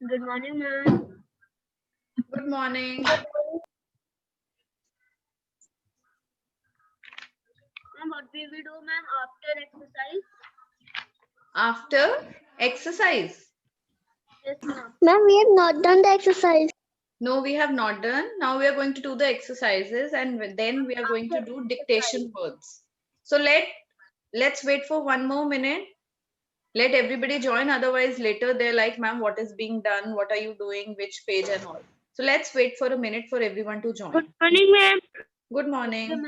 Good morning, ma'am. Good morning. Ma'am, what will we do, ma'am, after exercise? After exercise? Yes, ma'am. Ma'am, we have not done the exercise. No, we have not done. Now we are going to do the exercises and then we are going to do dictation words. So let's wait for 1 more minute. Let everybody join. Otherwise, later they're like, ma'am, what is being done? What are you doing? Which page and all. So let's wait for a minute for everyone to join. Good morning, ma'am. Good morning.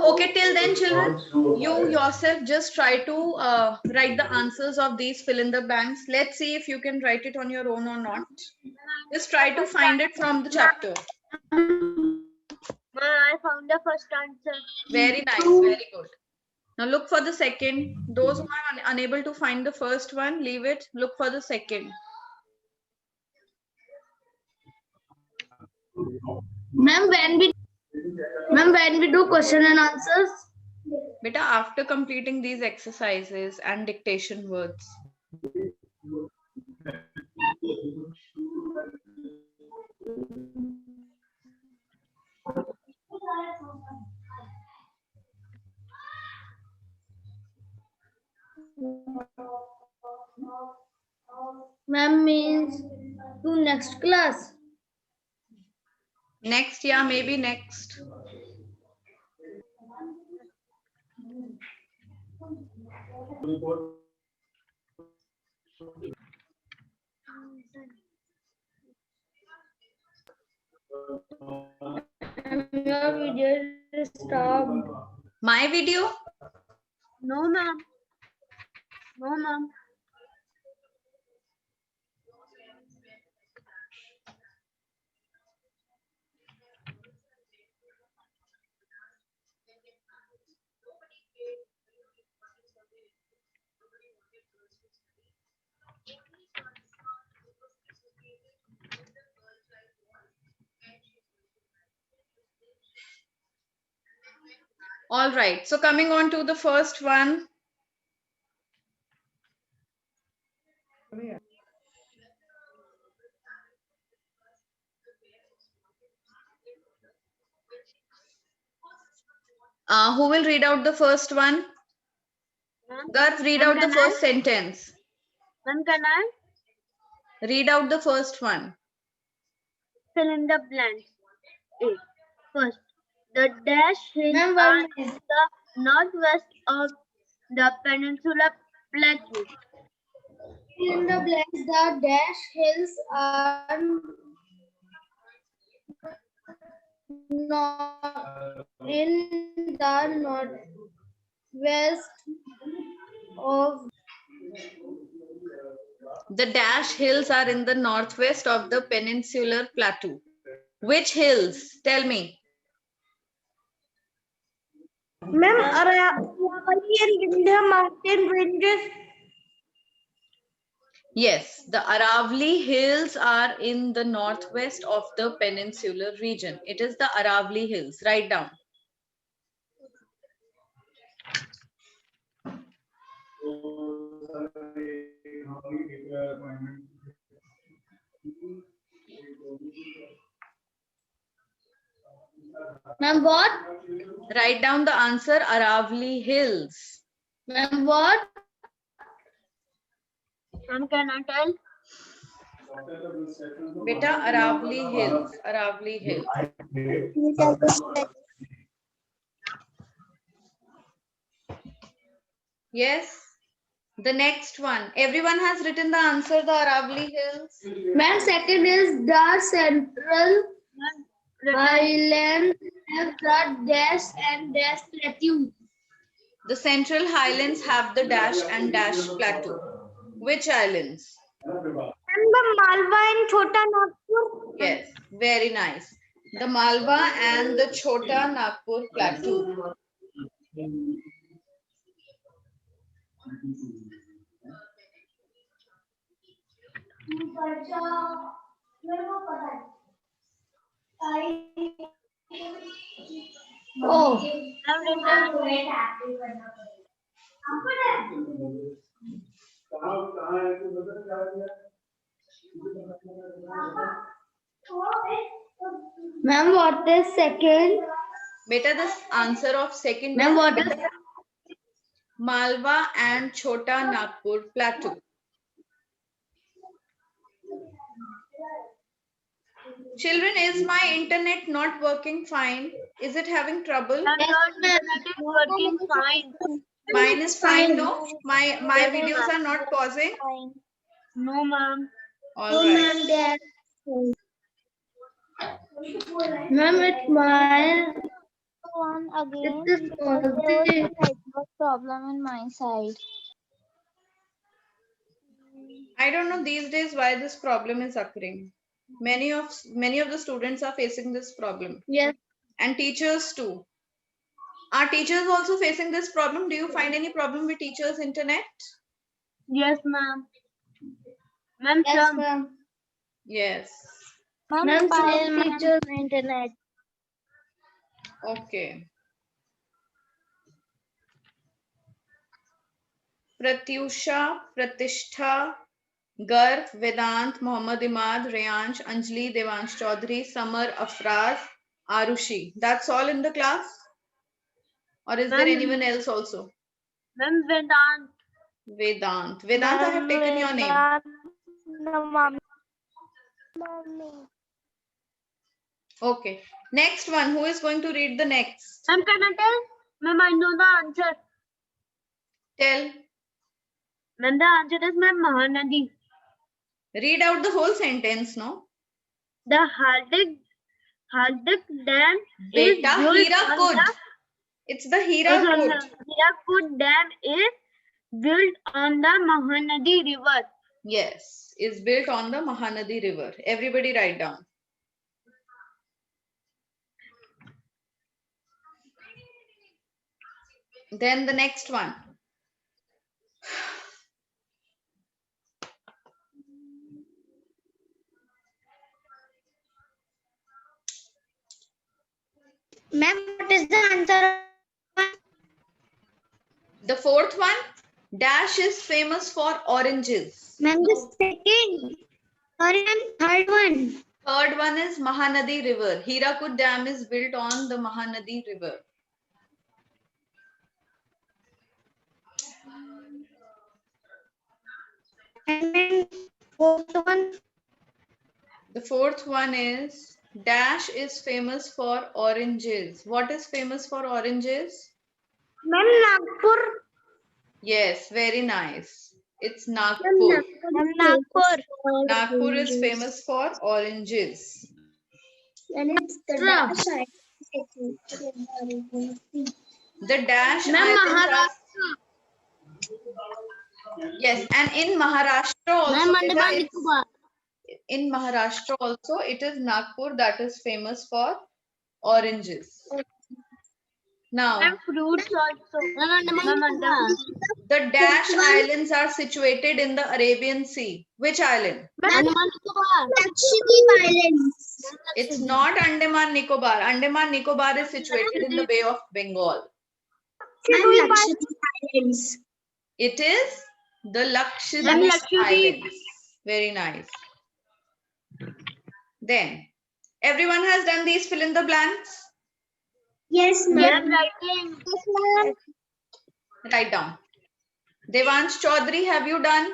Okay, till then, children, you yourself just try to write the answers of these fill in the blanks. Let's see if you can write it on your own or not. Just try to find it from the chapter. I found the first answer. Very nice, very good. Now look for the second. Those who are unable to find the first one, leave it. Look for the second. Ma'am, when we do question and answers. Beta, after completing these exercises and dictation words. Ma'am means to next class. Next, yeah, maybe next. Your video is stopped. My video? No, ma'am. No, ma'am. All right. So coming on to the first one. Who will read out the first one? Garth, read out the first sentence. Ma'am, can I? Read out the first one. Fill in the blanks. A. First, the dash hills are in the northwest of the peninsula plateau. Fill in the blanks. The dash hills are in the northwest of The dash hills are in the northwest of the peninsular plateau. Which hills? Tell me. Ma'am, Aravalli and Vindhya mountain ranges. Yes, the Aravali Hills are in the northwest of the peninsular region. It is the Aravali Hills. Write down. Ma'am, what? Write down the answer, Aravali Hills. Ma'am, what? Ma'am, can I tell? Beta, Aravali Hills. Aravali Hills. Yes. The next one. Everyone has written the answer, the Aravali Hills. Ma'am, second is the central highlands have the dash and dash plateau. The Central Highlands have the dash and dash plateau. Which islands? And the Malwa and Chota Nagpur. Yes, very nice. The Malwa and the Chota Nagpur plateau. Oh. Ma'am, what is second? Beta, the answer of second Ma'am, is what is Malwa and Chota Nagpur plateau. Children, is my internet not working fine? Is it having trouble? Your internet is working fine. Mine is fine, no? My videos are not pausing? No, ma'am. All right. Ma'am, it's mine. One again, It is because there was positive. a network problem in my side. I don't know these days why this problem is occurring. Many of the students are facing this problem, Yes. and teachers too. Are teachers also facing this problem? Do you find any problem with teachers' internet? Yes, ma'am. Ma'am, Yes, some. ma'am. Yes. Ma'am, some teachers. internet. Okay. Pratyusha, Pratishtha, Garv, Vedant, Mohammad Imad, Rayansh, Anjali, Devansh Chaudhary, Samar, Afraz, Arushi. That's all in the class? Or is there Ma'am, anyone else also? Ma'am, Vedant. Vedant. Vedant, I have taken your name. No, ma'am. Okay. Next one. Who is going to read the next? Ma'am, can I tell? Ma'am, I know the answer. Tell. Ma'am, the answer is Ma'am Mahanadi. Read out the whole sentence, no? The Haldik Dam is Beta, built on Hirakud. the It's the Hirakud. Hirakud Dam is built on the Mahanadi River. Yes, is built on the Mahanadi River. Everybody write down. Then the next one. Ma'am, what is the answer? The fourth one. Dash is famous for oranges. Ma'am, the second. Sorry, ma'am, third one. Third one is Mahanadi River. Hirakud Dam is built on the Mahanadi River. And then fourth one. The fourth one is Dash is famous for oranges. What is famous for oranges? Ma'am, Nagpur. Yes, very nice. It's Nagpur. Nagpur. Nagpur is famous for oranges. And it's the Dash The Dash Ma'am, Islands are... Yes, and in Maharashtra also, in Maharashtra also, it is Nagpur that is famous for oranges. Now, Ma'am, fruits also. the Dash Islands are situated in the Arabian Sea. Which island? Lakshadweep Islands. It's not Andaman Nicobar. Andaman Nicobar is situated in the Bay of Bengal. Lakshadweep Islands. It is the Lakshadweep Islands. Very nice. Then, everyone has done these fill in the blanks? Yes, ma'am. Writing. Write down. Devansh Chaudhary, have you done?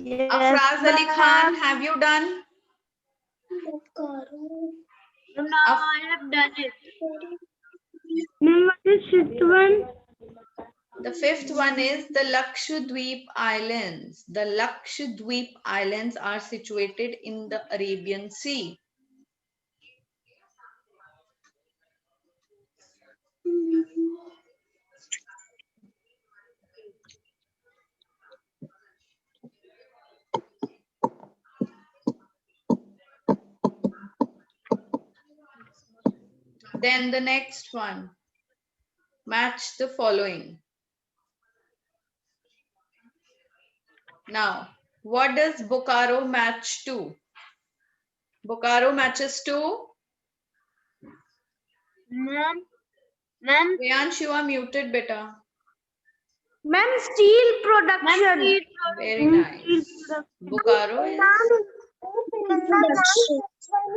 Yes, Afraz Ali Khan, have you done? Now I have done it. Ma'am, what is fifth one? The fifth one is the Lakshadweep Islands. The Lakshadweep Islands are situated in the Arabian Sea. Then the next one. Match the following. Now, what does Bokaro match to? Bokaro matches to? Ma'am, Priyansh, you are muted, beta. Ma'am, steel production. Very nice. Bokaro is Production.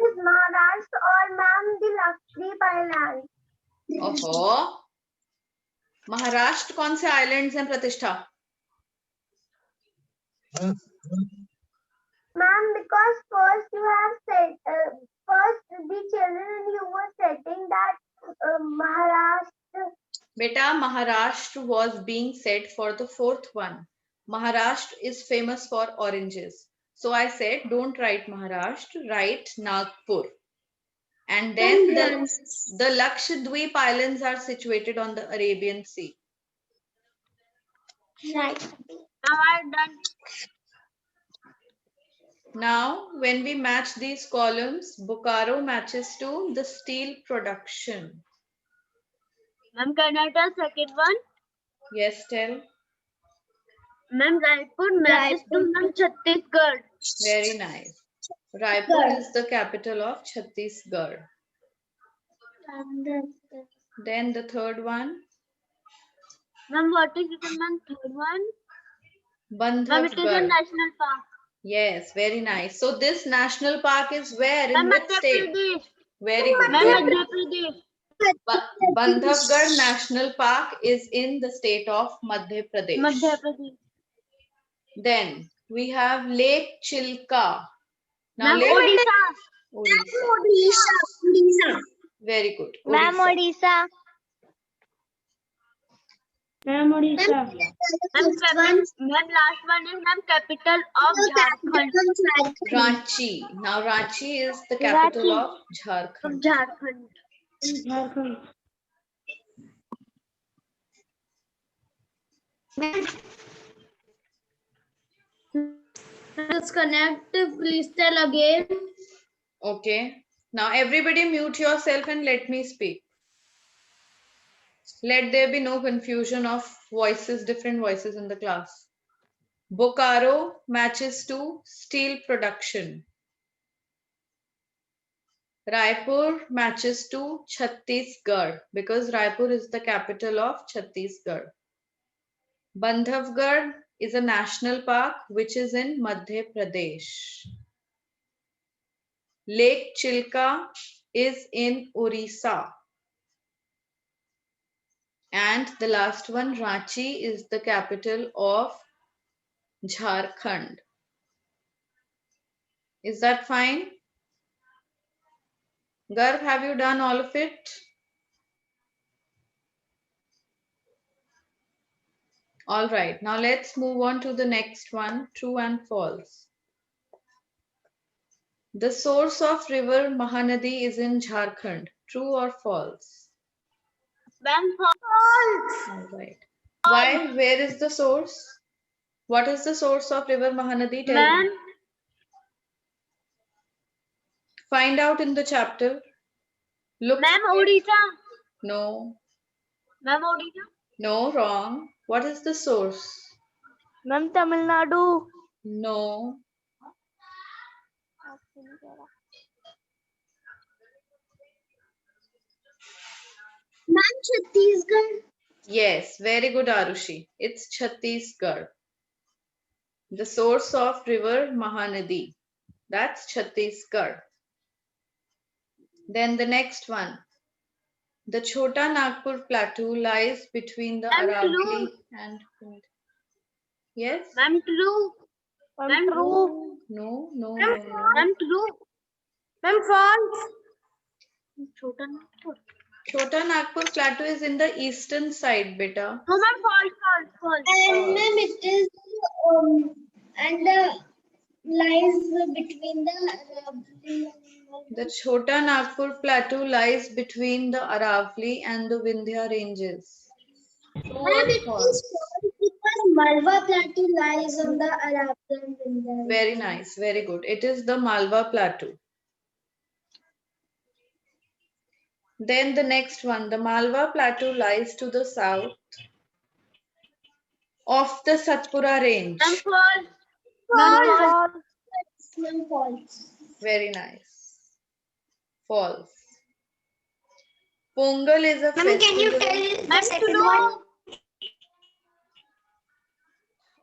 Is Maharashtra or ma'am the Lakshadweep Island? ओहो महाराष्ट्र कौन से islands हैं प्रतिष्ठा? Ma'am, because first you have said, first the children you were setting that Maharashtra. Beta, Maharashtra was being said for the fourth one. Maharashtra is famous for oranges. So I said, don't write Maharashtra, write Nagpur. And then the Lakshadweep Islands are situated on the Arabian Sea. Right. now I done. Now, when we match these columns, Bokaro matches to the steel production. Ma'am, can I tell second one? Yes, tell. Ma'am, Raipur matches to Ma'am Chhattisgarh. Very nice. Raipur is the capital of Chhattisgarh. Then the third one, Ma'am, what is it, ma'am? Third one? Ma'am, it is a Bandhavgarh. national park. Yes, very nice. So this national park is where? In Ma'am, which Madhya state? Pradesh. Very good. Ma'am, Very good. Madhya Pradesh. Bandhavgarh National Park is in the state of Madhya Pradesh. Madhya Pradesh. Then we have Lake Chilka. Now Ma'am, Lake Odisha. Odisha. Very good. Ma'am, Odisha. Odisha. Ma'am, Odisha. Ma'am, last one is ma'am capital of Jharkhand. Ranchi. Now Ranchi is the capital of Jharkhand. Jharkhand. Jharkhand. Disconnect. Please tell again. Okay. Now everybody mute yourself and let me speak. Let there be no confusion of voices, different voices in the class. Bokaro matches to steel production. Raipur matches to Chhattisgarh because Raipur is the capital of Chhattisgarh. Bandhavgarh is a national park which is in Madhya Pradesh. Lake Chilka is in Orissa. And the last one, Ranchi, is the capital of Jharkhand. Is that fine? Garv, have you done all of it? All right, now let's move on to the next one, true and false. The source of river Mahanadi is in Jharkhand. True or false? Ma'am, false. All right. Why? Where is the source? What is the source of river Mahanadi? Tell Ma'am, me. Find out in the chapter. Look. ma'am, Odisha. No. Ma'am, Odisha. No, wrong. What is the source? Ma'am, Tamil Nadu. No. Ma'am, Chhattisgarh. Yes, very good, Arushi. It's Chhattisgarh. The source of river Mahanadi. That's Chhattisgarh. Then the next one. The Chota Nagpur Plateau lies between the Ma'am, Aravalli true. and... Yes? Ma'am, true. Ma'am, true. No, no, Ma'am, no, no. Ma'am, true. Ma'am, false. Chota Nagpur. Chota Nagpur Plateau is in the eastern side, beta. No, ma'am, false, false. And ma'am, it is and lies between the The Chota Nagpur Plateau lies between the Aravalli and the Vindhya ranges. True or false? because Malwa Plateau lies on the Arabian Vindhya. Very nice, very good. It is the Malwa Plateau. Then the next one, the Malwa Plateau lies to the south of the Satpura range. Ma'am, false. Ma'am, false. Very nice. False. Pongal is a Ma'am, can you festival. tell the Ma'am, second true. one?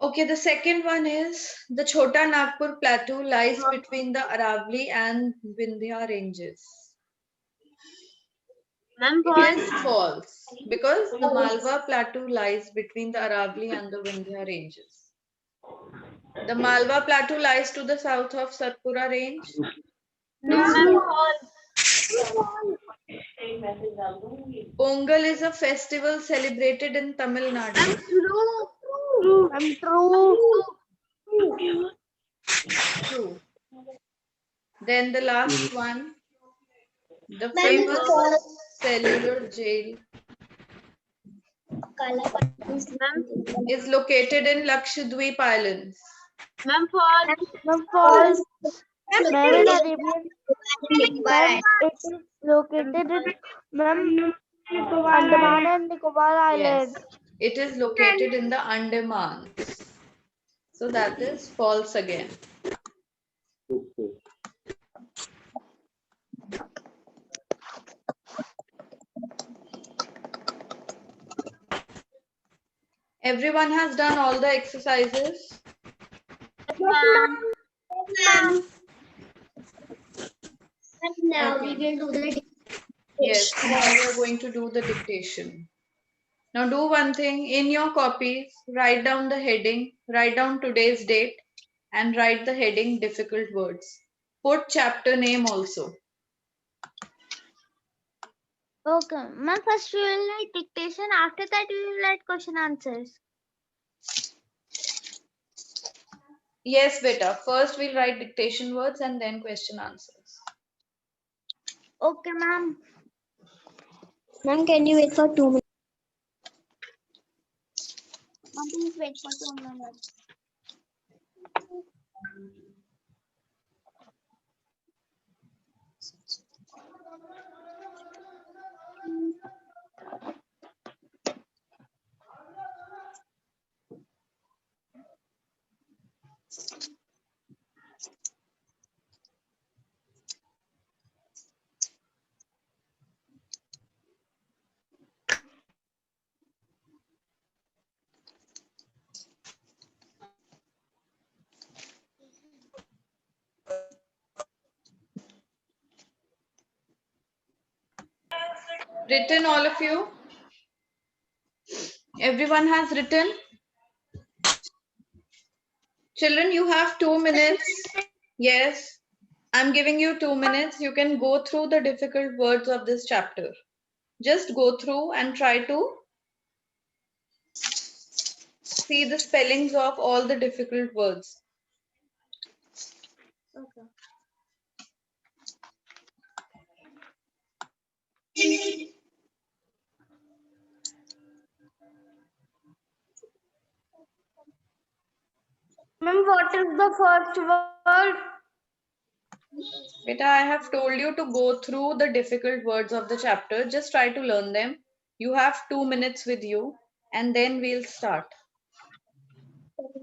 Okay, the second one is the Chota Nagpur Plateau lies between the Aravali and Vindhya ranges. Ma'am, It is false. false because the Malwa Plateau lies between the Aravali and the Vindhya ranges. The Malwa Plateau lies to the south of Satpura range. No, ma'am, false. Pongal is a festival celebrated in Tamil Nadu. Ma'am, true. I'm true. True. Then the last one, the Ma'am, famous false. cellular jail Ma'am, is located in Lakshadweep Islands. ma'am, false. Ma'am, false. Marine Arabian. Ma'am, it is located in Andaman and Nicobar Yes, Islands. it is located in the Andamans. So that is false again. Everyone has done all the exercises. Ma'am, Ma'am. Now Okay. we will do the Yes, now we are going to do the dictation. Now do one thing, in your copies, write down the heading, write down today's date and write the heading difficult words. Put chapter name also. Okay. Ma'am, first we will write dictation. After that, we will write question answers. Yes, beta. First we'll write dictation words and then question answers. Okay, ma'am. Ma'am, can you wait for 2 minutes? Ma'am, please wait for 2 minutes. Written all of you? Everyone has written? Children, you have 2 minutes. Yes, I'm giving you 2 minutes. You can go through the difficult words of this chapter. Just go through and try to see the spellings of all the difficult words. Okay. Ma'am, what is the first word? Beta, I have told you to go through the difficult words of the chapter. Just try to learn them. You have 2 minutes with you and then we'll start.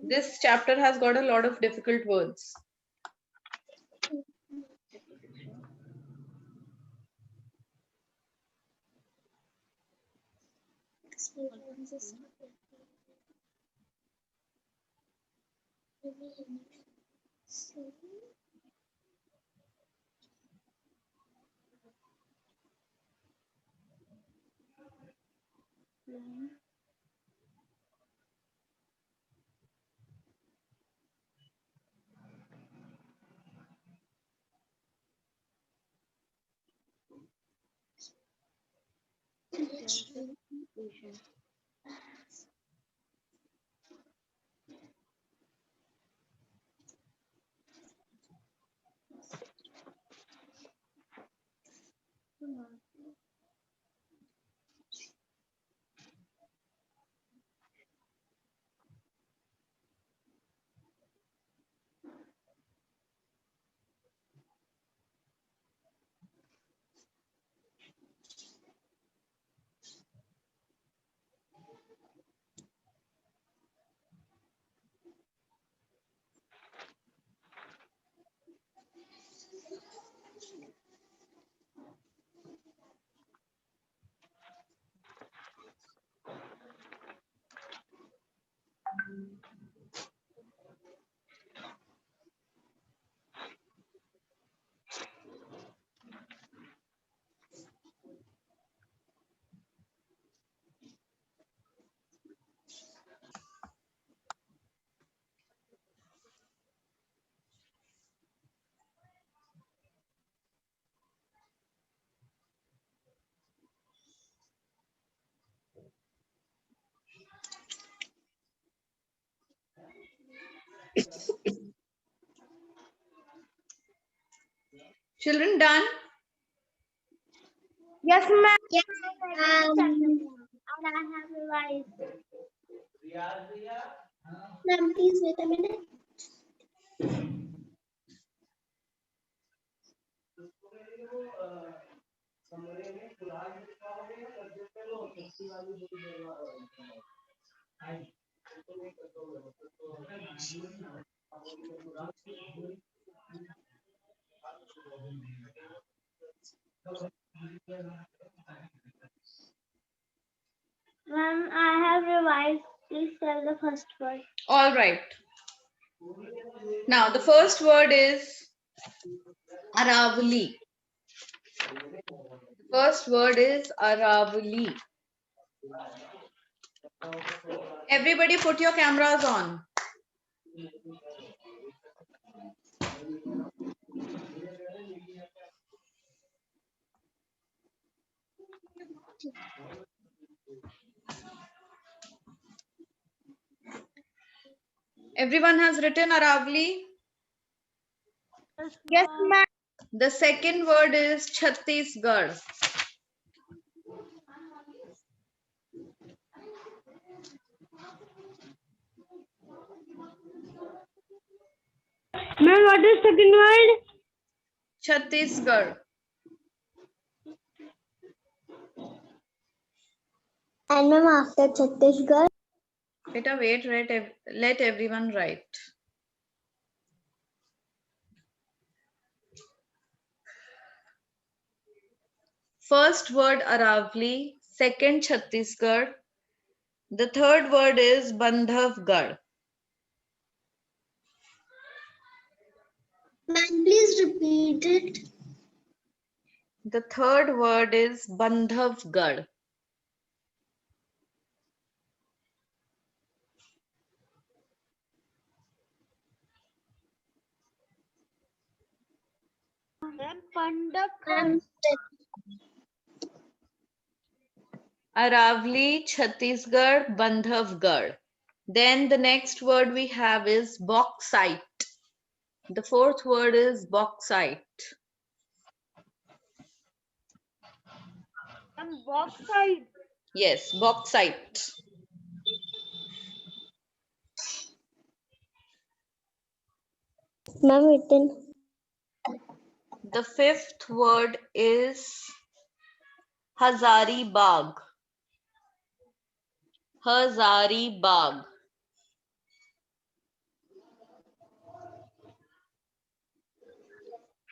This chapter has got a lot of difficult words. Children, done? Yes, ma'am. Yes, and I have revised. Ma'am, please wait a minute. Ma'am, I have revised. Please tell the first word. All right. Now, the first word is Aravali. The first word is Aravali. Everybody put your cameras on. Everyone has written Aravali. Yes, ma'am. The second word is Chhattisgarh. Ma'am, what is second word? Chhattisgarh. And ma'am, after Chhattisgarh. Beta, wait, let everyone write. First word Aravali, second Chhattisgarh. The third word is Bandhavgarh. Ma'am, please repeat it. The third word is Bandhavgarh. Ma'am, Aravali, Chhattisgarh, Bandhavgarh. Then the next word we have is bauxite. The fourth word is bauxite. Bauxite. Yes, bauxite. Ma'am, written. The fifth word is Hazaribagh. Hazaribagh.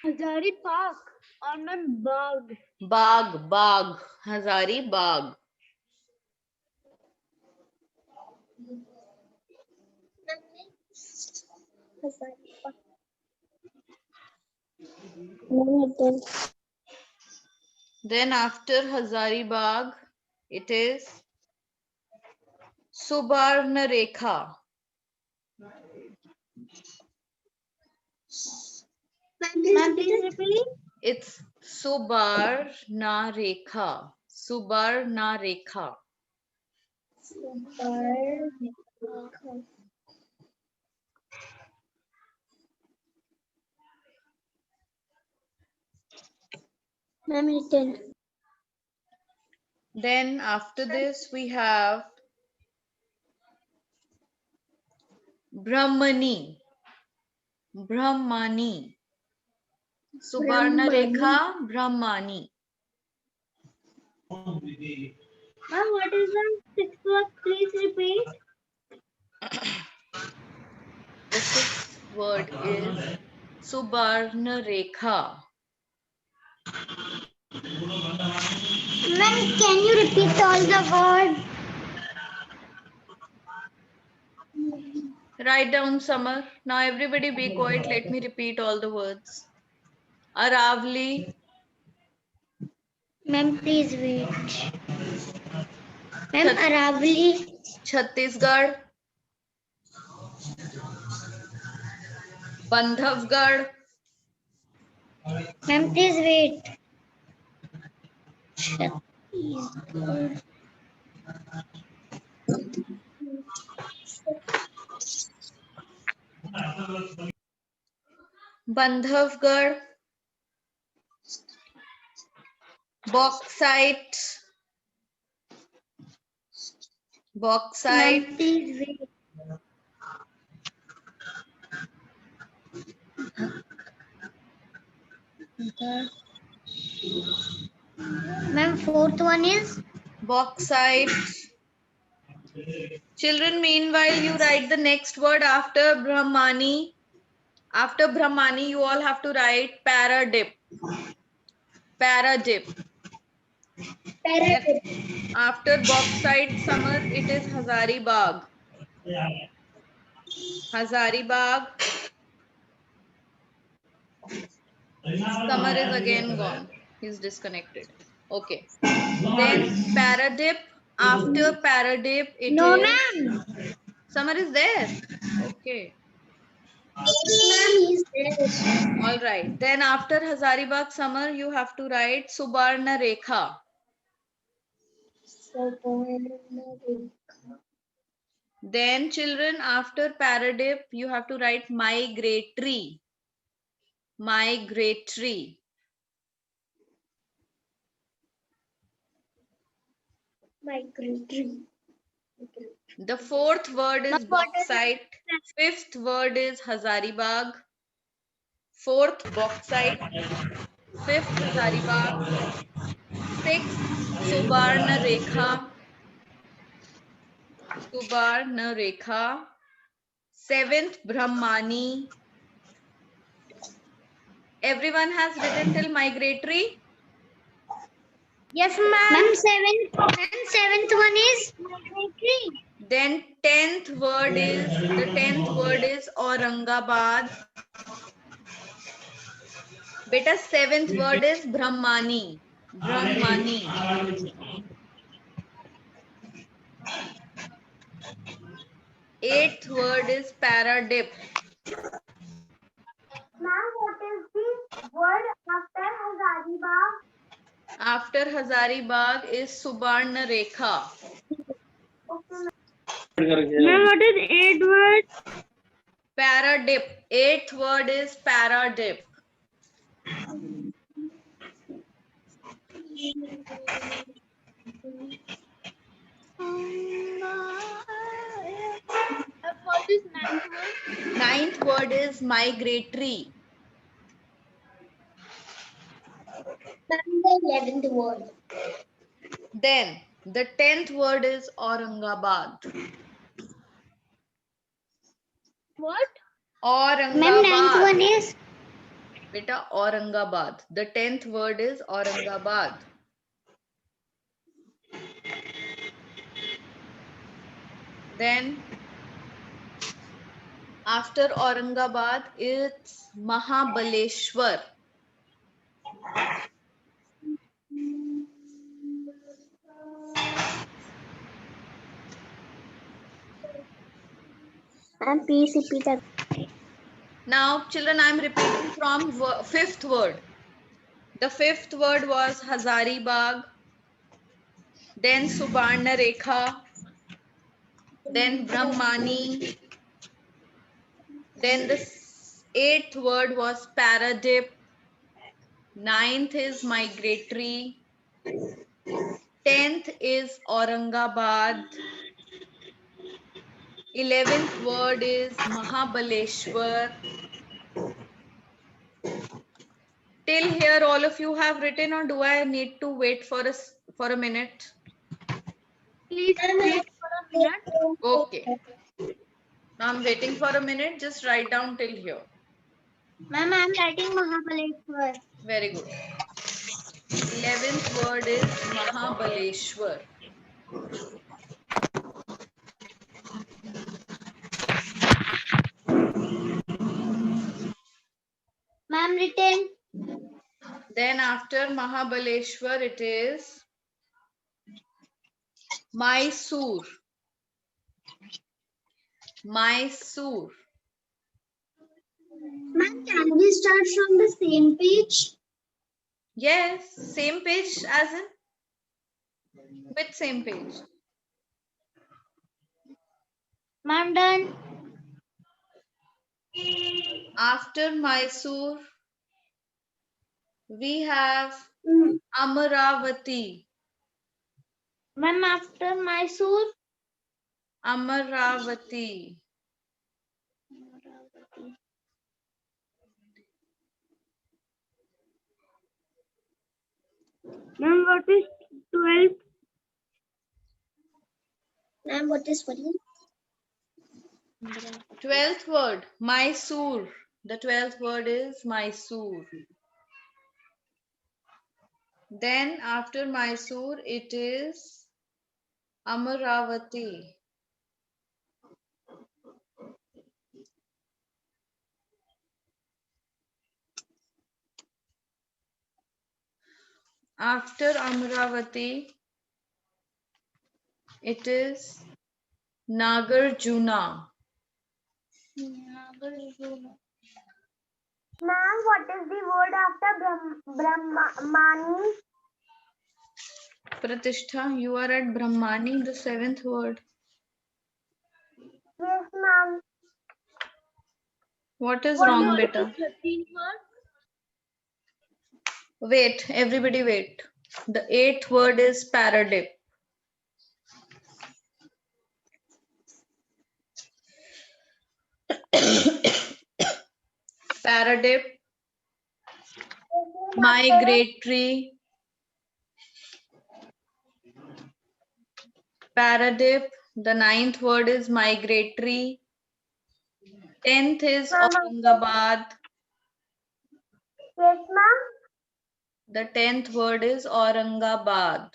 Hazari Park. Or ma'am, Bagh. Bagh. Hazaribagh. Then after Hazaribagh, it is Subarnarekha. Ma'am, please repeat. It's Subarnarekha. Subarnarekha. Ma'am, written. Then after this we have Brahmani. Brahmani. Subarnarekha, Brahmani. Ma'am, what is the sixth word? Please repeat. The sixth word is Subarnarekha. Ma'am, can you repeat all the words? Write down Summer. Now everybody be quiet. Let me repeat all the words. Aravali. Ma'am, please wait. Ma'am, Aravali. Chhattisgarh. Bandhavgarh. Ma'am, please wait. Chhattisgarh. Bandhavgarh, bauxite, bauxite, Ma'am, fourth one is bauxite. Children, meanwhile, you write the next word after Brahmani. After Brahmani, you all have to write paradip. Paradip. After bauxite, Samar, it is Hazaribagh. Hazaribagh. Samar is again gone. He's disconnected. Okay. Then paradip. After paradip, it no, is. ma'am. Samar is there. Okay. Ma'am, he's there. All right. Then after Hazaribagh, Samar, you have to write Subarna Rekha. Then children, after paradip, you have to write migratory. Migratory. Migratory. The fourth word is bauxite. Fifth word is Hazaribagh. Fourth, bauxite. Fifth, Hazaribagh. Sixth, Subarna Rekha. Subarna Rekha. Seventh, Brahmani. Everyone has written till migratory? Yes, ma'am. Ma'am, seventh one is migratory. Then the tenth word is Aurangabad. Beta, seventh word is Brahmani. Brahmani. Eighth word is paradip. Ma'am, what is the word after Hazaribagh? After Hazaribagh is Subarna Rekha. Ma'am, what is 8 word? Paradip. Eighth word is paradip. What is 9th word? Ninth word is migratory. Ma'am, the 11th word. Then the 10th word is Aurangabad. What? Ma'am, 9th Aurangabad. one is Beta, Aurangabad. The 10th word is Aurangabad. Then after Aurangabad, it's Mahabaleshwar. and PCP. Now, children, I'm repeating from fifth word. The fifth word was Hazaribagh, then Subarna Rekha, then Brahmani, then the eighth word was Paradip, ninth is migratory, 10th is Aurangabad, 11th word is Mahabaleshwar. Till here, all of you have written, or do I need to wait for a minute? Please wait for a minute. Okay. Now I'm waiting for a minute. Just write down till here. Ma'am, I'm writing Mahabaleshwar. Very good. 11th word is Mahabaleshwar. Ma'am, written. Then after Mahabaleshwar, it is Mysore. Mysore. Ma'am, can we start from the same page? Yes, same page as in? Which same page? Ma'am, done. After Mysore, we have Amaravati. Ma'am, after Mysore. Amaravati. Ma'am, what is 12th? Ma'am, what is 14? 12th word, Mysore. The 12th word is Mysore. Then after Mysore, it is Amaravati. After Amaravati, it is Nagarjuna. Ma'am, what is the word after Brahmani? Pratishtha, you are at Brahmani, the 7th word. Yes, ma'am. What is What wrong, is beta? 13th word? Wait, everybody wait. The 8th word is Paradip. Paradip, migratory. Paradip, the 9th word is migratory. 10th is Ma'am, Aurangabad. yes, ma'am. The 10th word is Aurangabad.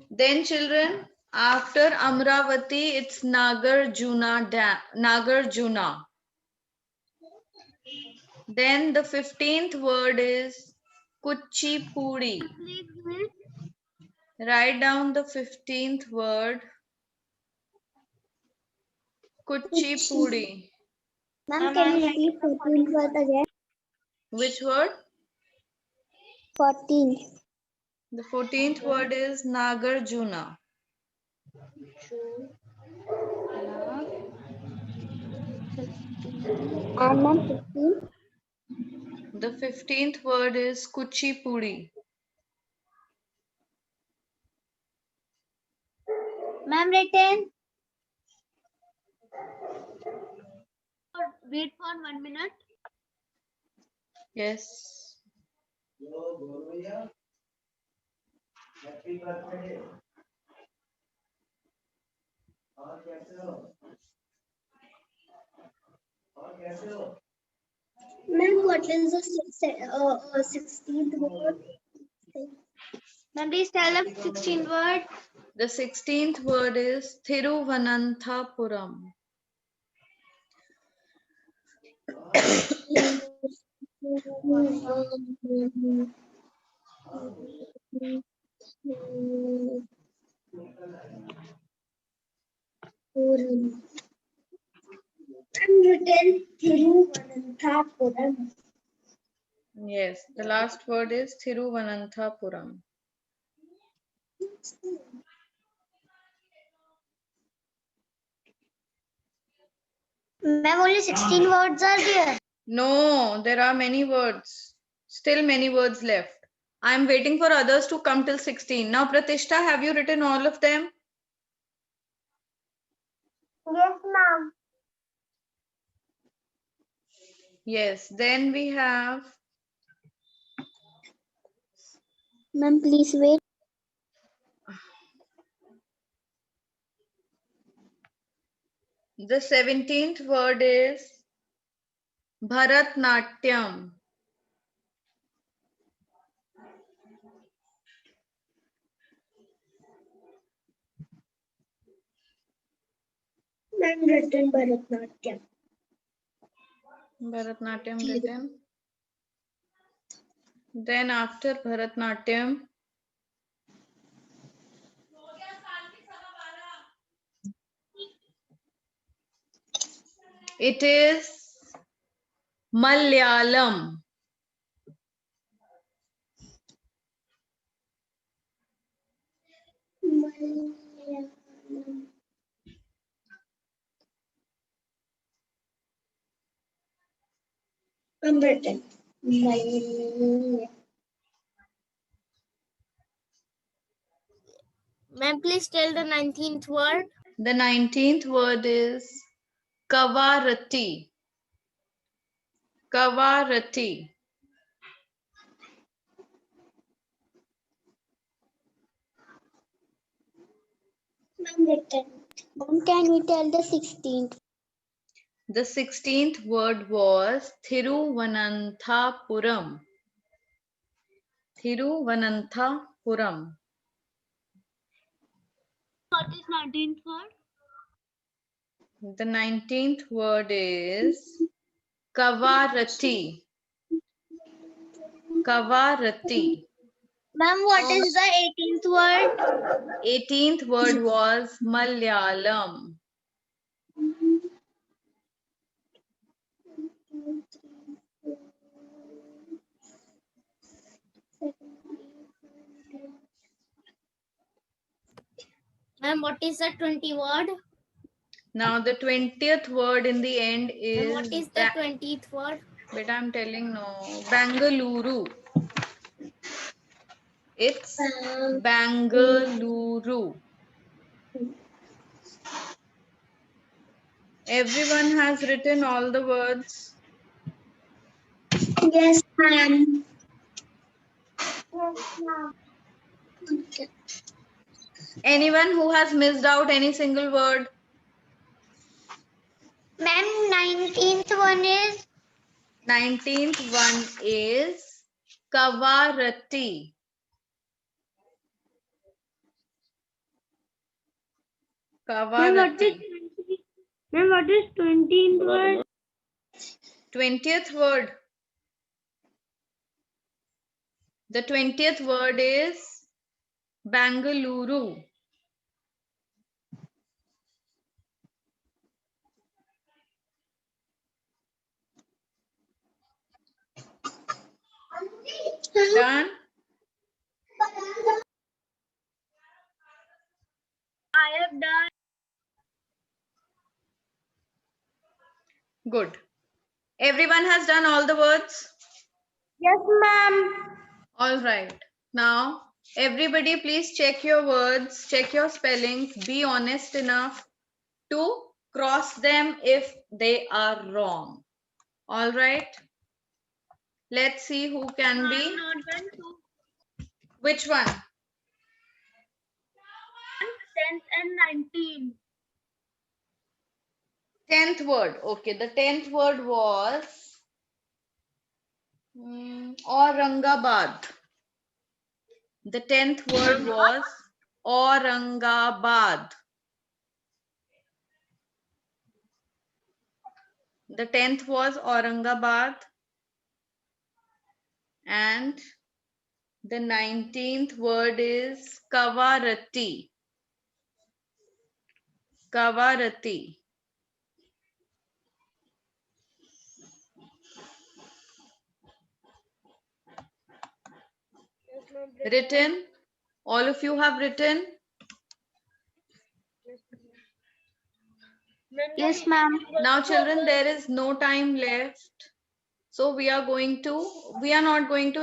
Then children, after Amravati, it's Nagarjuna. Nagarjuna. Then the 15th word is Kuchipudi. Please wait. Write down the 15th word. Kuchipudi. Ma'am, can you repeat 14th word again? Which word? 14. The 14th word is Nagarjuna. And ma'am, 15. The 15th word is Kuchipudi. Ma'am, written. Wait for 1 minute. Yes. Ma'am, what is the 16th word? Ma'am, please tell the 16th word. The 16th word is Thiruvananthapuram. I'm written Thiruvananthapuram. Yes, the last word is Thiruvananthapuram. Ma'am, only 16 words are there. No, there are many words. Still many words left. I'm waiting for others to come till 16. Now, Pratishtha, have you written all of them? Yes, ma'am. Yes, then we have Ma'am, please wait. the 17th word is Bharatnatyam. Ma'am, written Bharatnatyam. Bharatnatyam written. Then after Bharatnatyam, it is Malayalam. I'm written. Ma'am, please tell the 19th word. The 19th word is Kavarati. Kavarati. I'm written. Ma'am, can you tell the 16th? The 16th word was Thiruvananthapuram. Thiruvananthapuram. What is 19th word? The 19th word is Kavarati. Kavarati. Ma'am, what is the 18th word? 18th word was Malayalam. Ma'am, what is the 20 word? Now the 20th word in the end is. And what is the 20th word? But I'm telling no. Bangalore. It's Bangalore. Everyone has written all the words. Yes, ma'am. Yes, ma'am. Okay. Anyone who has missed out any single word? Ma'am, 19th one is 19th one is Kavarati. Kavarati. Ma'am, what is 20th word? 20th word. The 20th word is Bangalore. Done? I have done. Good. Everyone has done all the words? yes, ma'am. All right. Now, everybody please check your words, check your spellings, be honest enough to cross them if they are wrong. All right. Let's see who can be. Not done to Which one? 10th and 19th. 10th word. Okay, the 10th word was Aurangabad. The 10th word was Aurangabad. The 10th was Aurangabad. And the 19th word is Kavarati. Kavarati. Written? All of you have written? Yes, ma'am. Now, children, there is no time left. So we are not going to